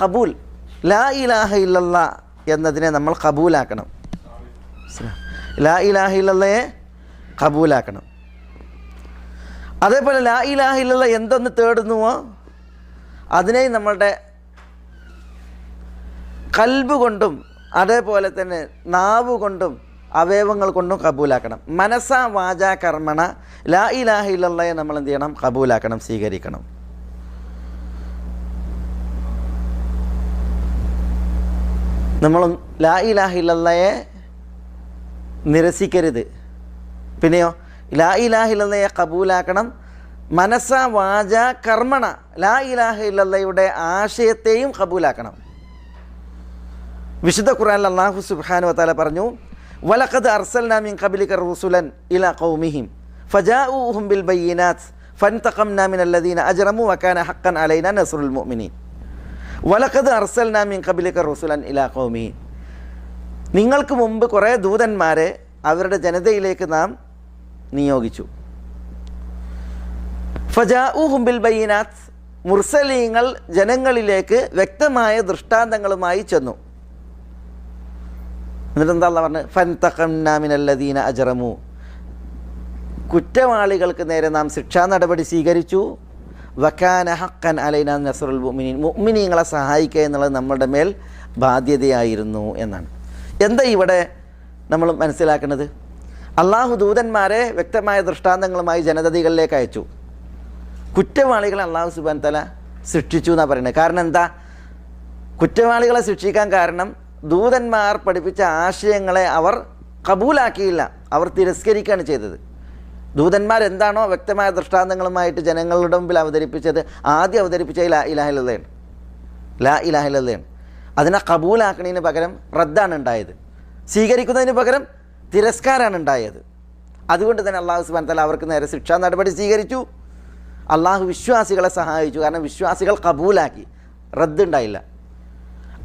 ഖബൂൽ, ലാ ഇലാഹ ഇല്ലല്ലാ എന്നതിനെ നമ്മൾ ഖബൂലാക്കണം. ലാ ഇലാഹ ഇല്ലല്ലയെ ഖബൂലാക്കണം. അതേപോലെ ലാ ഇലാഹ ഇല്ലല്ലാ എന്തൊന്ന് തേടുന്നുവോ അതിനെയും നമ്മളുടെ ഖൽബ് കൊണ്ടും അതേപോലെ തന്നെ നാവ് കൊണ്ടും അവയവങ്ങൾ കൊണ്ടും ഖബൂലാക്കണം. മനസ്സ വാച കർമ്മണ ലാ ഇലാഹ ഇല്ലല്ലയെ നമ്മൾ എന്ത് ചെയ്യണം? ഖബൂലാക്കണം, സ്വീകരിക്കണം. നമ്മൾ ലാ ഇലാഹ ഇല്ലല്ലയെ നിരസിക്കരുത്. പിന്നെയോ ലാ ഇലാഹ ഇല്ലല്ലയെ ഖബൂലാക്കണം. മനസ്സ വാച കർമ്മണ ലാ ഇലാഹ ഇല്ലല്ലയുടെ ആശയത്തെയും ഖബൂലാക്കണം. വിശുദ്ധ ഖുർആനിൽ അല്ലാഹു സുബ്ഹാനഹു വതആല പറഞ്ഞു, വലഖദ് അർസൽനാ മിൻ ഖബ്ലിക റസൂലൻ ഇലാ ഖൗമിഹിം ഫജാഊഹും ബിൽ ബയ്യിനാത്ത് ഫൻതഖംനാ മിനൽ ലദീന അജ്റമു വകാന ഹഖ്ഖൻ അലൈനാ നസ്റുൽ മുഅ്മിനീൻ. വലഖദ് അർസൽനാ മിൻ ഖബ്ലിക റസൂലൻ ഇലാ ഖൗമിഹിം, നിങ്ങൾക്ക് മുമ്പ് കുറേ ദൂതന്മാരെ അവരുടെ ജനതയിലേക്ക് നാം നിയോഗിച്ചു. ഫജാഊഹും ബിൽ ബയ്യിനാത്ത്, മുർസലീങ്ങൾ ജനങ്ങളിലേക്ക് വ്യക്തമായ ദൃഷ്ടാന്തങ്ങളുമായി ചെന്നു. എന്നിട്ട് എന്താ പറഞ്ഞത്? ഫൻതഖംനാ മിനൽ ലദീന അജ്റമു, കുറ്റവാളികൾക്ക് നേരെ നാം ശിക്ഷാ നടപടി സ്വീകരിച്ചു. വകാന ഹഖ്ഖൻ അലൈനാ നസ്റുൽ മുഅ്മിനീൻ, മുഅ്മിനീങ്ങളെ സഹായിക്കുക എന്നുള്ളത് നമ്മളുടെ മേൽ ബാധ്യതയായിരുന്നു എന്നാണ്. എന്താ ഇവിടെ നമ്മൾ മനസ്സിലാക്കുന്നത്? അള്ളാഹു ദൂതന്മാരെ വ്യക്തമായ ദൃഷ്ടാന്തങ്ങളുമായി ജനതകളിലേക്ക് അയച്ചു. കുറ്റവാളികളെ അള്ളാഹു സുബ്ഹാനഹു വ തആല ശിക്ഷിച്ചു എന്നാണ് പറയുന്നത്. കാരണം എന്താ? കുറ്റവാളികളെ ശിക്ഷിക്കാൻ കാരണം ദൂതന്മാർ പഠിപ്പിച്ച ആശയങ്ങളെ അവർ കബൂലാക്കിയില്ല, അവർ തിരസ്കരിക്കുകയാണ് ചെയ്തത്. ദൂതന്മാർ എന്താണോ വ്യക്തമായ ദൃഷ്ടാന്തങ്ങളുമായിട്ട് ജനങ്ങളുടെ മുമ്പിൽ അവതരിപ്പിച്ചത്, ആദ്യം അവതരിപ്പിച്ച ലാ ഇലാഹ ഇല്ലല്ലയാണ്. ലാ ഇലാഹ ഇല്ലല്ലയാണ്. അതിനെ കബൂലാക്കണതിന് പകരം റദ്ദാണ് ഉണ്ടായത്, സ്വീകരിക്കുന്നതിന് പകരം തിരസ്കാരമാണ് ഉണ്ടായത്. അതുകൊണ്ട് തന്നെ അള്ളാഹു സുബ്ഹാനഹു വ തആല അവർക്ക് നേരെ ശിക്ഷാ നടപടി സ്വീകരിച്ചു. അള്ളാഹു വിശ്വാസികളെ സഹായിച്ചു, കാരണം വിശ്വാസികൾ കബൂലാക്കി, റദ്ദുണ്ടായില്ല.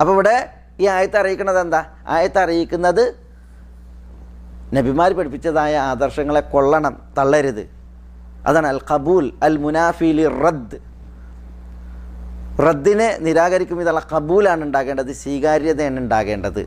അപ്പോൾ ഇവിടെ ഈ ആയത്ത് അറിയിക്കുന്നത് എന്താ? ആയത്ത് അറിയിക്കുന്നത് നബിമാർ പഠിപ്പിച്ചതായ ആദർശങ്ങളെ കൊള്ളണം, തള്ളരുത്. അതാണ് അൽ ഖബൂൽ അൽ മുനാഫിലി റദ്ദ്. റദ്ദിനെ നിരാകരിക്കും വിധമുള്ള ഖബൂലാണ് ഉണ്ടാകേണ്ടത്, സ്വീകാര്യതയാണ് ഉണ്ടാകേണ്ടത്.